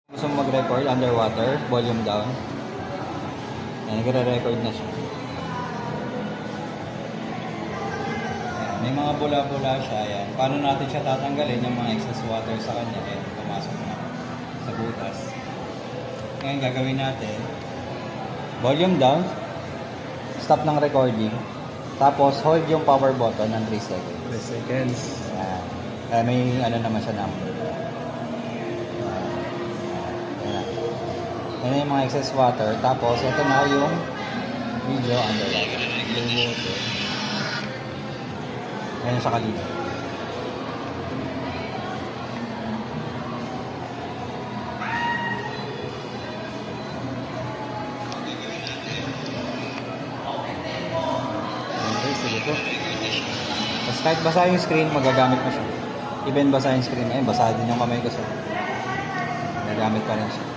Gusto mo mag-record underwater, volume down. Ayan, nagre-record na siya. Ayan, may mga bula-bula siya. Ayan. Paano natin siya tatanggalin yung mga excess water sa kanya? Ayan, pumasok na sa butas. Ngayon gagawin natin, volume down, stop ng recording, tapos hold yung power button ng 3 seconds. 3 seconds. Ayan. May ano naman siya number. Yan yung mga excess water. Tapos, ito na yung video underwater. Ayan sa kalina. Okay, sige po. Tapos kahit basa yung screen, magagamit mo siya. Even basa yung screen. Ayun, basa din yung kamay ko sa. Magagamit pa rin siya.